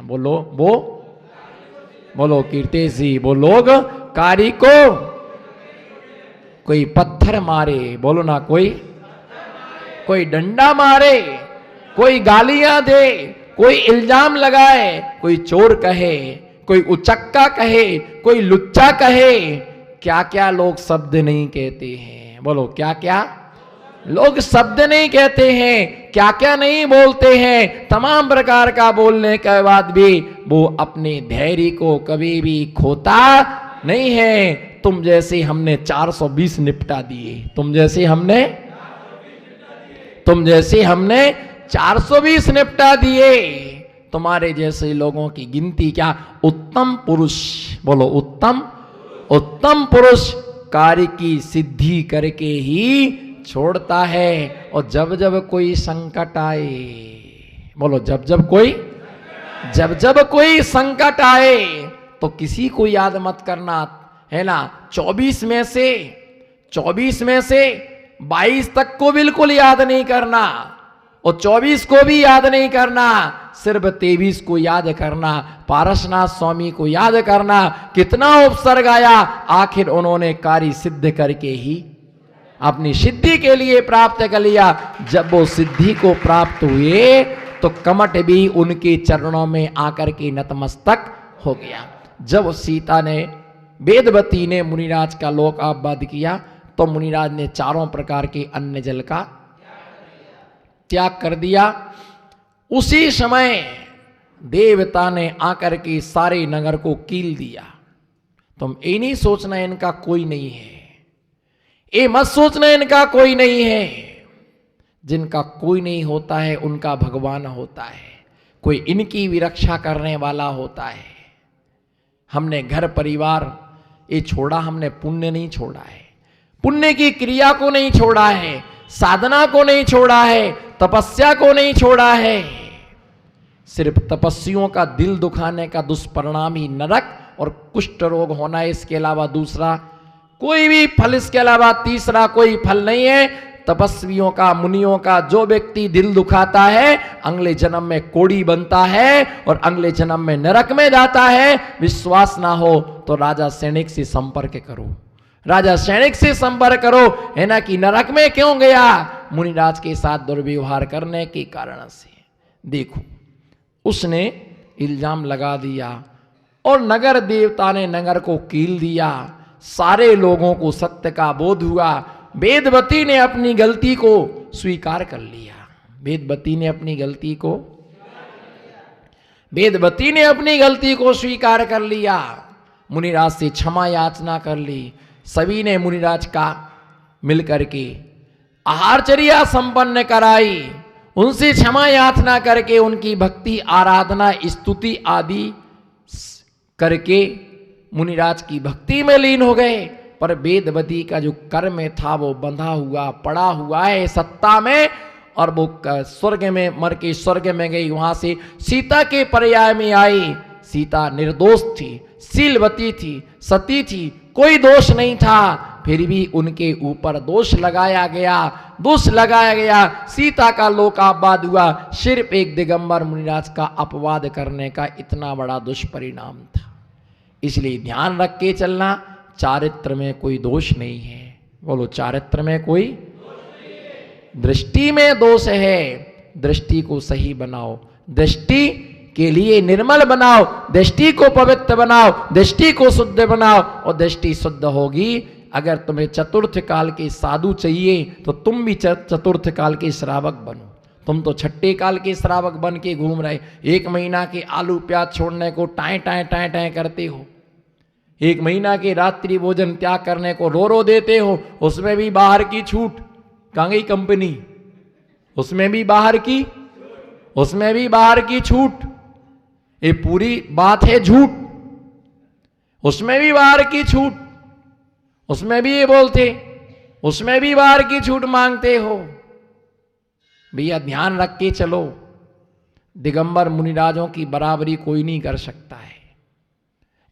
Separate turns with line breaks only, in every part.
बोलो वो बोलो कीर्ति जी, वो लोग कारी को कोई पत्थर मारे, बोलो ना, कोई डंडा मारे, कोई गालियां दे, कोई इल्जाम लगाए, कोई चोर कहे, कोई उचक्का कहे, कोई लुच्चा कहे, क्या क्या लोग शब्द नहीं कहते हैं। बोलो क्या क्या लोग शब्द नहीं कहते हैं, क्या क्या नहीं बोलते हैं। तमाम प्रकार का बोलने के बाद भी वो अपने धैर्य को कभी भी खोता नहीं है। तुम जैसे हमने 420 निपटा दिए, तुम जैसे हमने 420 निपटा दिए। तुम्हारे जैसे लोगों की गिनती क्या। उत्तम पुरुष, बोलो उत्तम पुरुष कार्य की सिद्धि करके ही छोड़ता है। और जब जब कोई संकट आए, बोलो जब जब कोई संकट आए तो किसी को याद मत करना, है ना। 24 में से 22 तक को बिल्कुल याद नहीं करना, और 24 को भी याद नहीं करना, सिर्फ 23 को याद करना। पारसनाथ स्वामी को याद करना, कितना उपसर्ग आया, आखिर उन्होंने कार्य सिद्ध करके ही अपनी सिद्धि के लिए प्राप्त कर लिया। जब वो सिद्धि को प्राप्त हुए तो कमट भी उनके चरणों में आकर के नतमस्तक हो गया। जब सीता ने, वेदवती ने मुनिराज का लोकाभिवाद किया तो मुनिराज ने चारों प्रकार के अन्न जल का त्याग कर दिया। उसी समय देवता ने आकर के सारे नगर को कील दिया। तुम ये नहीं सोचना इनका कोई नहीं है, ये मत सोचना इनका कोई नहीं है। जिनका कोई नहीं होता है उनका भगवान होता है, कोई इनकी भी रक्षा करने वाला होता है। हमने घर परिवार ये छोड़ा, हमने पुण्य नहीं छोड़ा है, पुण्य की क्रिया को नहीं छोड़ा है, साधना को नहीं छोड़ा है, तपस्या को नहीं छोड़ा है। सिर्फ तपस्वियों का दिल दुखाने का दुष्परिणाम ही नरक और कुष्ठ रोग होना है। इसके अलावा दूसरा कोई भी फल, इसके अलावा तीसरा कोई फल नहीं है। तपस्वियों का, मुनियों का जो व्यक्ति दिल दुखाता है अगले जन्म में कोड़ी बनता है और अगले जन्म में नरक में जाता है। विश्वास ना हो तो राजा सैनिक से संपर्क करो, राजा सैनिक से संपर्क करो, है ना, कि नरक में क्यों गया, मुनिराज के साथ दुर्व्यवहार करने के कारण से। देखो उसने इल्जाम लगा दिया और नगर देवता ने नगर को कील दिया। सारे लोगों को सत्य का बोध हुआ। वेदवती ने अपनी गलती को स्वीकार कर लिया। वेदवती ने अपनी गलती को स्वीकार कर लिया। मुनिराज से क्षमा याचना कर ली। सभी ने मुनिराज का मिलकर के आहारचर्या संपन्न कराई। उनसे क्षमा याचना करके उनकी भक्ति, आराधना, स्तुति आदि करके मुनिराज की भक्ति में लीन हो गए। पर वेदवती का जो कर्म था वो बंधा हुआ पड़ा हुआ है सत्ता में, और वो स्वर्ग में मर के स्वर्ग में गई। वहां से सीता के पर्याय में आई। सीता निर्दोष थी, शीलवती थी, सती थी, कोई दोष नहीं था, फिर भी उनके ऊपर दोष लगाया गया। सीता का लोकाभिवाद हुआ, सिर्फ एक दिगंबर मुनिराज का अपवाद करने का इतना बड़ा दुष्परिणाम था। इसलिए ध्यान रख के चलना, चारित्र में कोई दोष नहीं है। बोलो चारित्र में कोई दृष्टि में दोष है। दृष्टि को सही बनाओ, दृष्टि के लिए निर्मल बनाओ, दृष्टि को पवित्र बनाओ, दृष्टि को शुद्ध बनाओ, और दृष्टि शुद्ध होगी। अगर तुम्हें चतुर्थ काल के साधु चाहिए तो तुम भी चतुर्थ काल के श्रावक बनो। तुम तो छठे काल के श्रावक बन के घूम रहे। 1 महीना के आलू प्याज छोड़ने को टाएं करते हो, 1 महीना के रात्रि भोजन त्याग करने को रो देते हो। उसमें भी बाहर की छूट, कहाँ गई कंपनी, उसमें भी बाहर की छूट। ये पूरी बात है झूठ, उसमें भी बाहर की छूट, उसमें भी ये बोलते, उसमें भी बाहर की छूट मांगते हो। भैया ध्यान रख के चलो, दिगंबर मुनिराजों की बराबरी कोई नहीं कर सकता है।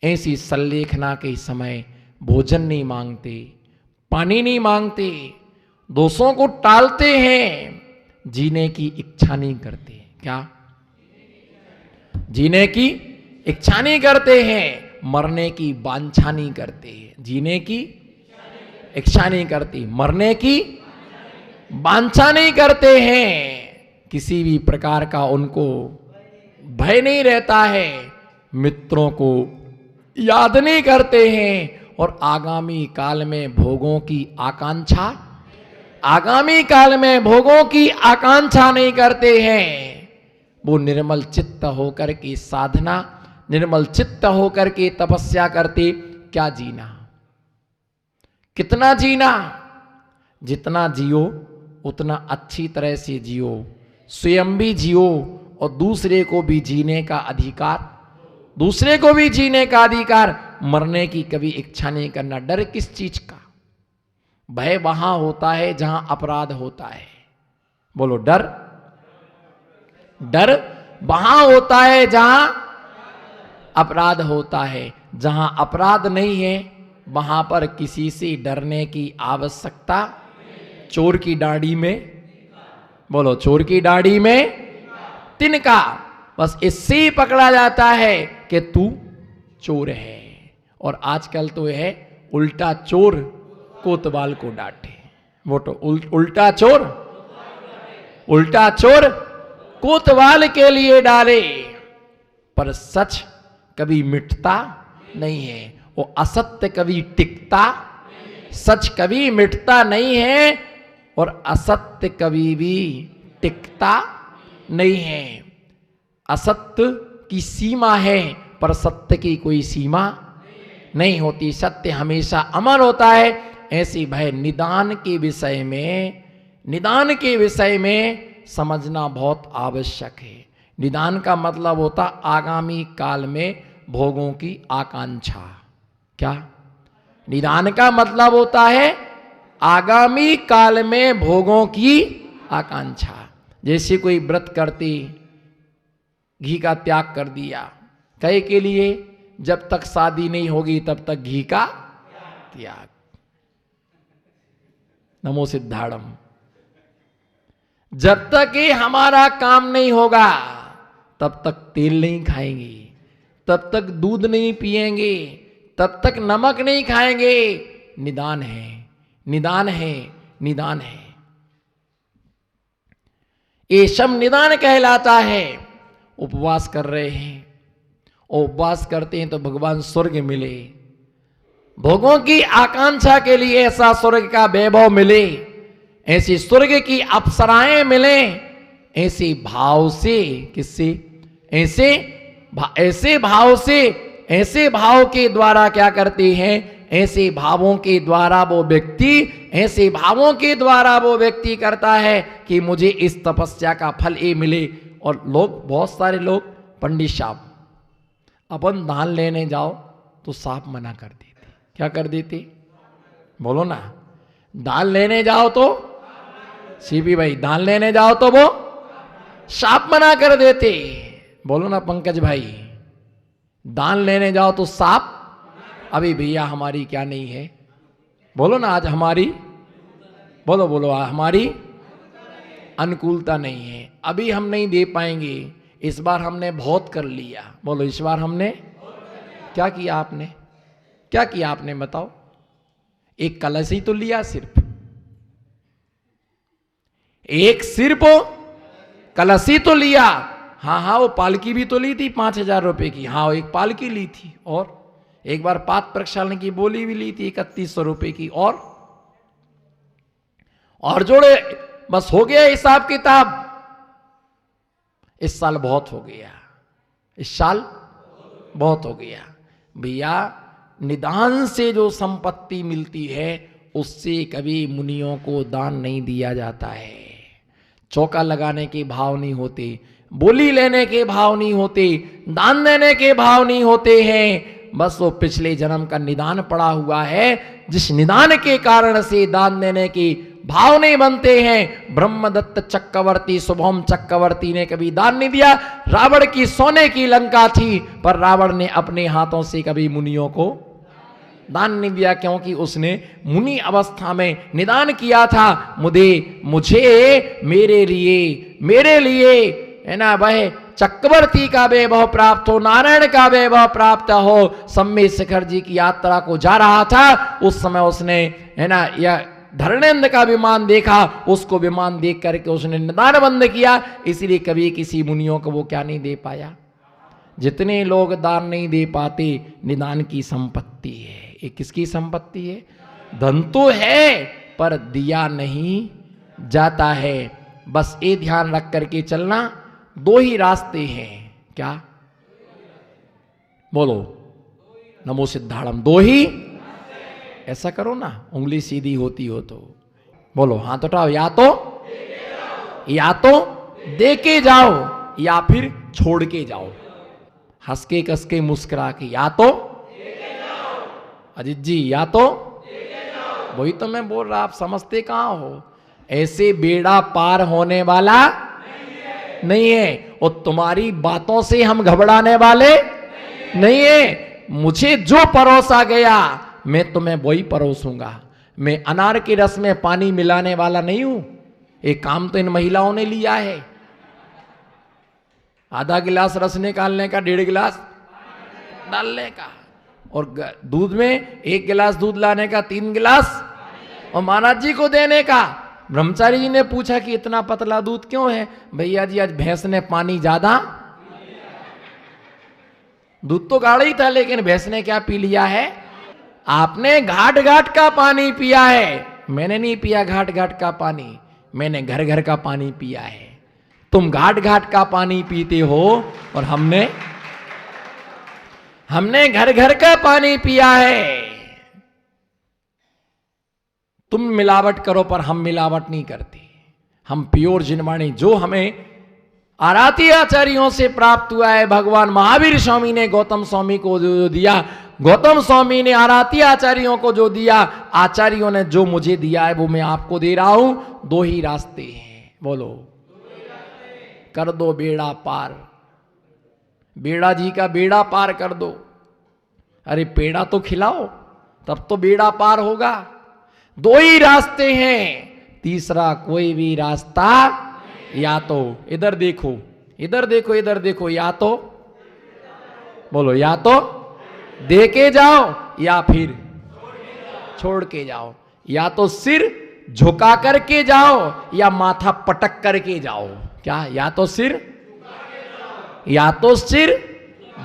ऐसी संलेखना के समय भोजन नहीं मांगते, पानी नहीं मांगते, दोषों को टालते हैं, जीने की इच्छा नहीं करते। क्या? जीने की इच्छा नहीं करते हैं, मरने की वांछा नहीं करते हैं। जीने की इच्छा नहीं करती, मरने की वांछा नहीं करते हैं। किसी भी प्रकार का उनको भय नहीं रहता है, मित्रों को याद नहीं करते हैं, और आगामी काल में भोगों की आकांक्षा, आगामी काल में भोगों की आकांक्षा नहीं करते हैं। वो निर्मल चित्त होकर के साधना, निर्मल चित्त होकर के तपस्या करते। क्या जीना? कितना जीना? जितना जियो उतना अच्छी तरह से जियो, स्वयं भी जियो और दूसरे को भी जीने का अधिकार, दूसरे को भी जीने का अधिकार। मरने की कभी इच्छा नहीं करना। डर किस चीज का? भय वहां होता है जहां अपराध होता है। बोलो, डर, डर वहां होता है जहां अपराध होता है। जहां अपराध नहीं है वहां पर किसी से डरने की आवश्यकता। चोर की दाढ़ी में, बोलो, चोर की दाढ़ी में तिनका, बस इससे ही पकड़ा जाता है कि तू चोर है। और आजकल तो है उल्टा चोर कोतवाल को डांटे। वो तो उल्टा चोर, उल्टा चोर कोतवाल के लिए डाले। पर सच कभी मिटता नहीं है, वो असत्य कभी टिकता, सच कभी मिटता नहीं है और असत्य कभी भी टिकता नहीं है। असत्य की सीमा है पर सत्य की कोई सीमा नहीं होती। सत्य हमेशा अमर होता है। ऐसी भय निदान के विषय में, निदान के विषय में समझना बहुत आवश्यक है। निदान का मतलब होता आगामी काल में भोगों की आकांक्षा। क्या? निदान का मतलब होता है आगामी काल में भोगों की आकांक्षा। जैसे कोई व्रत करती, घी का त्याग कर दिया, कहे के लिए जब तक शादी नहीं होगी तब तक घी का त्याग। नमो सिद्धाड़म। जब तक ये हमारा काम नहीं होगा तब तक तेल नहीं खाएंगे, तब तक दूध नहीं पिएंगे, तब तक नमक नहीं खाएंगे। निदान है, निदान है, निदान है। ये सब निदान कहलाता है। उपवास कर रहे हैं, उपवास करते हैं तो भगवान स्वर्ग मिले, भोगों की आकांक्षा के लिए ऐसा स्वर्ग का वैभव मिले, ऐसी स्वर्ग की अप्सराएं मिले, ऐसे भाव से, किससे? ऐसे भाव से, ऐसे भाव के द्वारा क्या करते हैं? ऐसे भावों के द्वारा वो व्यक्ति, ऐसे भावों के द्वारा वो व्यक्ति करता है कि मुझे इस तपस्या का फल ये मिले। और लोग, बहुत सारे लोग, पंडित साहब, अपन दान लेने जाओ तो साफ मना कर देते। क्या कर देते? बोलो ना। दान लेने जाओ तो, सीपी भाई, दान लेने जाओ तो वो साफ मना कर देते। बोलो ना पंकज भाई, दान लेने जाओ तो साफ। अभी भैया हमारी क्या नहीं है? बोलो ना, आज हमारी, बोलो बोलो, हमारी अनुकूलता नहीं है। अभी हम नहीं दे पाएंगे। इस बार हमने बहुत कर लिया। बोलो, इस बार हमने क्या किया? आपने क्या किया? आपने बताओ। एक कलश ही तो लिया, सिर्फ एक, सिर्फ कलश ही तो लिया। हाँ हाँ, वो पालकी भी तो ली थी 5,000 रुपए की। हाँ, एक पालकी ली थी, और एक बार पात प्रक्षालन की बोली भी ली थी 3100 रुपए की। और जोड़े, बस हो गया हिसाब किताब। इस साल बहुत हो गया, इस साल बहुत हो गया। भैया, निदान से जो संपत्ति मिलती है उससे कभी मुनियों को दान नहीं दिया जाता है। चौका लगाने के भाव नहीं होते, बोली लेने के भाव नहीं होते, दान देने के भाव नहीं होते हैं। बस वो पिछले जन्म का निदान पड़ा हुआ है, जिस निदान के कारण से दान देने की भाव नहीं बनते हैं। ब्रह्मदत्त चक्रवर्ती, शुभम चक्रवर्ती ने कभी दान नहीं दिया। रावण की सोने की लंका थी, पर रावण ने अपने हाथों से कभी मुनियों को दान नहीं दिया, क्योंकि उसने मुनि अवस्था में निदान किया था, मुझे मेरे लिए है ना वह चक्रवर्ती का वैभव प्राप्त हो, नारायण का वैभव प्राप्त हो। सम्मेद शिखर जी की यात्रा को जा रहा था, उस समय उसने है ना यह धर्मेंद्र का विमान देखा, उसको विमान देख करके उसने निदान बंद किया। इसलिए कभी किसी मुनियों को वो क्या नहीं दे पाया। जितने लोग दान नहीं दे पाते, निदान की संपत्ति है। ये किसकी संपत्ति है? धन तो है पर दिया नहीं जाता है। बस ये ध्यान रख करके चलना, दो ही रास्ते हैं। क्या बोलो? नमो सिद्धाड़म। दो ही, ऐसा करो ना, उंगली सीधी होती हो तो बोलो, हाथ उठाओ। या तो दे के जाओ या फिर छोड़ के जाओ। हंस के कस के मुस्कुरा के, या तो अजीत जी, या तो वही तो मैं बोल रहा, आप समझते कहां हो। ऐसे बेड़ा पार होने वाला नहीं है, और तुम्हारी बातों से हम घबराने वाले नहीं है। मुझे जो परोसा गया मैं तुम्हें वही परोसूंगा। मैं अनार के रस में पानी मिलाने वाला नहीं हूं। एक काम तो इन महिलाओं ने लिया है, आधा गिलास रस निकालने का, 1.5 गिलास डालने का, और दूध में 1 गिलास दूध लाने का, 3 गिलास और महाराज जी को देने का। ब्रह्मचारी जी ने पूछा कि इतना पतला दूध क्यों है? भैया जी आज भैंस ने पानी ज्यादा, दूध तो गाढ़ा ही था लेकिन भैंस ने क्या पी लिया है? आपने घाट घाट का पानी पिया है, मैंने नहीं पिया घाट घाट का पानी, मैंने घर घर का पानी पिया है। तुम घाट घाट का पानी पीते हो और हमने घर घर का पानी पिया है। तुम मिलावट करो पर हम मिलावट नहीं करते। हम प्योर जिनवाणी, जो हमें आराती आचार्यों से प्राप्त हुआ है, भगवान महावीर स्वामी ने गौतम स्वामी को जो दिया, गौतम स्वामी ने आराती आचार्यों को जो दिया, आचार्यों ने जो मुझे दिया है वो मैं आपको दे रहा हूं। दो ही रास्ते हैं, बोलो, कर दो बेड़ा पार। बेड़ा जी का बेड़ा पार कर दो। अरे पेड़ा तो खिलाओ तब तो बेड़ा पार होगा। दो ही रास्ते हैं, तीसरा कोई भी रास्ता, या तो इधर देखो, इधर देखो, इधर देखो, या तो बोलो, या तो दे के जाओ या फिर छोड़ के जाओ। या तो सिर झुका करके जाओ या माथा पटक करके जाओ। क्या? या तो सिर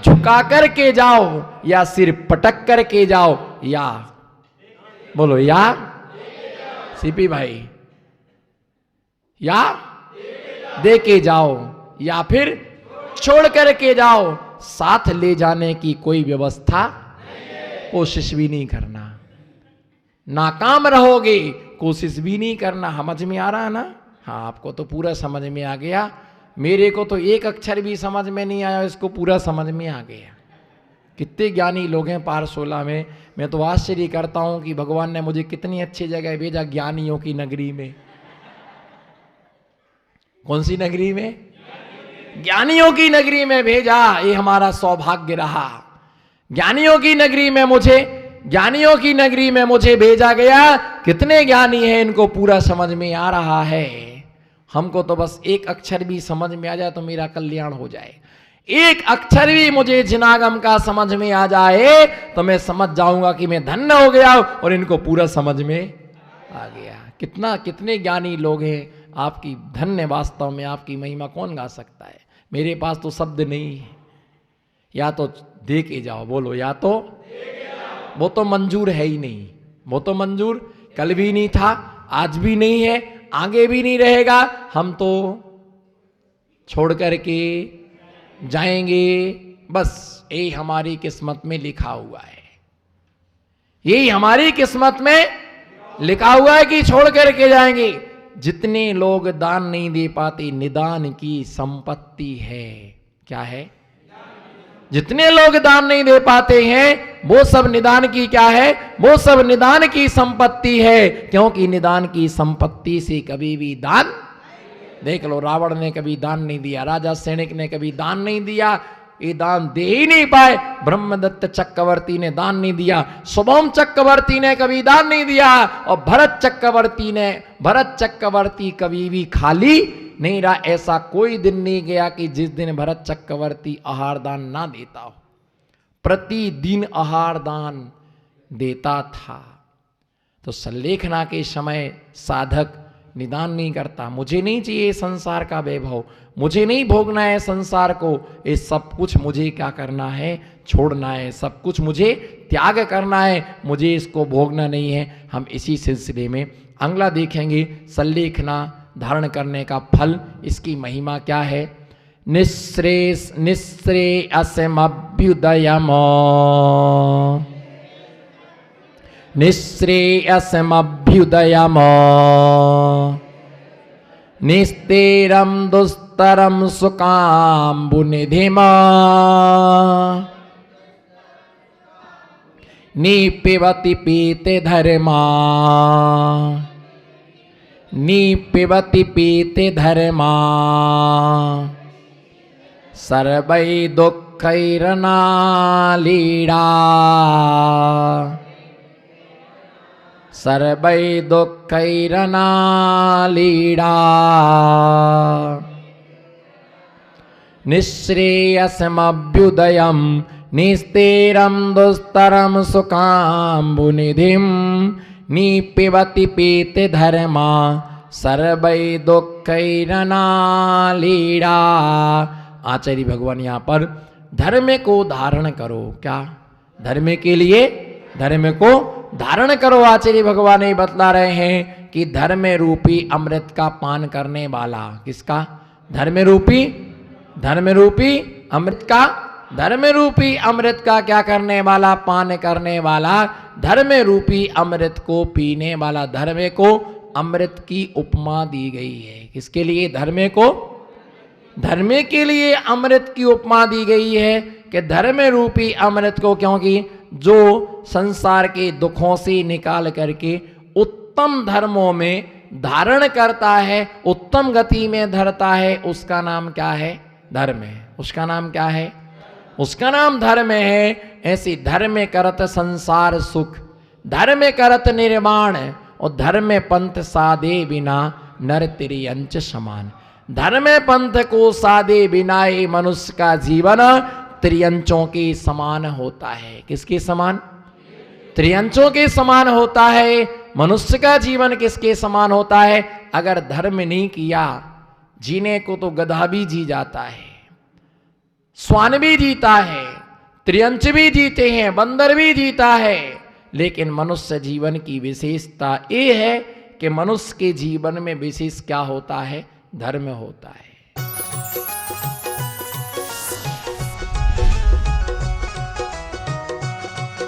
झुका करके जाओ या सिर पटक करके जाओ, या बोलो, या सीपी भाई, या दे के जाओ या फिर छोड़ करके जाओ। साथ ले जाने की कोई व्यवस्था कोशिश भी नहीं करना। नाकाम रहोगे, कोशिश भी नहीं करना। समझ में आ रहा है ना? हाँ, आपको तो पूरा समझ में आ गया। मेरे को तो एक अक्षर भी समझ में नहीं आया, इसको पूरा समझ में आ गया। कितने ज्ञानी लोग हैं पारसोला में। मैं तो आश्चर्य करता हूं कि भगवान ने मुझे कितनी अच्छी जगह भेजा, ज्ञानियों की नगरी में। कौन सी नगरी में? ज्ञानियों की नगरी में भेजा। ये हमारा सौभाग्य रहा। ज्ञानियों की नगरी में मुझे भेजा गया। कितने ज्ञानी हैं, इनको पूरा समझ में आ रहा है। हमको तो बस एक अक्षर भी समझ में आ जाए तो मेरा कल्याण हो जाए। एक अक्षर भी मुझे जिनागम का समझ में आ जाए तो मैं समझ जाऊंगा कि मैं धन्य हो गया और इनको पूरा समझ में आ गया। कितने ज्ञानी लोग हैं। आपकी धन्य, वास्तव में आपकी महिमा कौन गा सकता है। मेरे पास तो शब्द नहीं है। या तो दे के जाओ, बोलो, या तो वो तो मंजूर है ही नहीं। वो तो मंजूर कल भी नहीं था, आज भी नहीं है, आगे भी नहीं रहेगा। हम तो छोड़ करके जाएंगे, बस यही हमारी किस्मत में लिखा हुआ है। यही हमारी किस्मत में लिखा हुआ है कि छोड़ करके जाएंगे। जितने लोग दान नहीं दे पाते, निदान की संपत्ति है। क्या है? जितने लोग दान नहीं दे पाते हैं वो सब निदान की क्या है? वो सब निदान की संपत्ति है। क्योंकि निदान की संपत्ति से कभी भी दान, देख लो, रावण ने कभी दान नहीं दिया, राजा सैनिक ने कभी दान नहीं दिया, ये दान दे ही नहीं पाए। ब्रह्मदत्त चक्रवर्ती ने दान नहीं दिया, शुभम चक्रवर्ती ने कभी दान नहीं दिया, और भरत चक्रवर्ती कभी भी खाली नहीं रहा। ऐसा कोई दिन नहीं गया कि जिस दिन भरत चक्रवर्ती आहार दान ना देता हो, प्रतिदिन आहार दान देता था। तो संलेखना के समय साधक निदान नहीं करता, मुझे नहीं चाहिए संसार का वैभव, मुझे नहीं भोगना है संसार को, ये सब कुछ मुझे क्या करना है, छोड़ना है, सब कुछ मुझे त्याग करना है, मुझे इसको भोगना नहीं है। हम इसी सिलसिले में अगला देखेंगे संलेखना धारण करने का फल, इसकी महिमा क्या है। निःश्रेयसमभ्युदयम् निस्तेरं दुस्तरं सुकाम्बुनिधिम् निपिबति पीते धर्मा सर्वै दुःखैरनालीडा सर्वै दुःखैरनालीडा निःश्रेयसमभ्युदयम् निस्तेरं दुस्तरं सुकाम्बुनिधिं निपिबति पीते धर्मा सर्वै दुःखैरनालीडा। आचार्य भगवान यहाँ पर धर्म को धारण करो, क्या धर्म के लिए धर्म को धारण करो। आचार्य भगवान ये बतला रहे हैं कि धर्म रूपी अमृत का पान करने वाला, किसका, धर्म रूपी अमृत का, धर्म रूपी अमृत का क्या करने वाला, पान करने वाला, धर्म रूपी अमृत को पीने वाला। धर्म को अमृत की उपमा दी गई है, किसके लिए, धर्म को, धर्म के लिए अमृत की उपमा दी गई है कि धर्म रूपी अमृत को, क्योंकि जो संसार के दुखों से निकाल करके उत्तम धर्मों में धारण करता है, उत्तम गति में धरता है, उसका नाम क्या है, धर्म है। उसका नाम क्या है, उसका नाम धर्म है। ऐसी धर्म करत संसार सुख, धर्म करत निर्माण, और धर्म पंथ साधे बिना नर त्रियंच समान। धर्म पंथ को साधे बिना ही मनुष्य का जीवन त्रियंचों के समान होता है। किसके समान, त्रियंचों के समान होता है। मनुष्य का जीवन किसके समान होता है, अगर धर्म नहीं किया, जीने को तो गधा भी जी जाता है, स्वान भी जीता है, त्रियंच भी जीते हैं, बंदर भी जीता है, लेकिन मनुष्य जीवन की विशेषता ये है कि मनुष्य के जीवन में विशेष क्या होता है, धर्म होता है।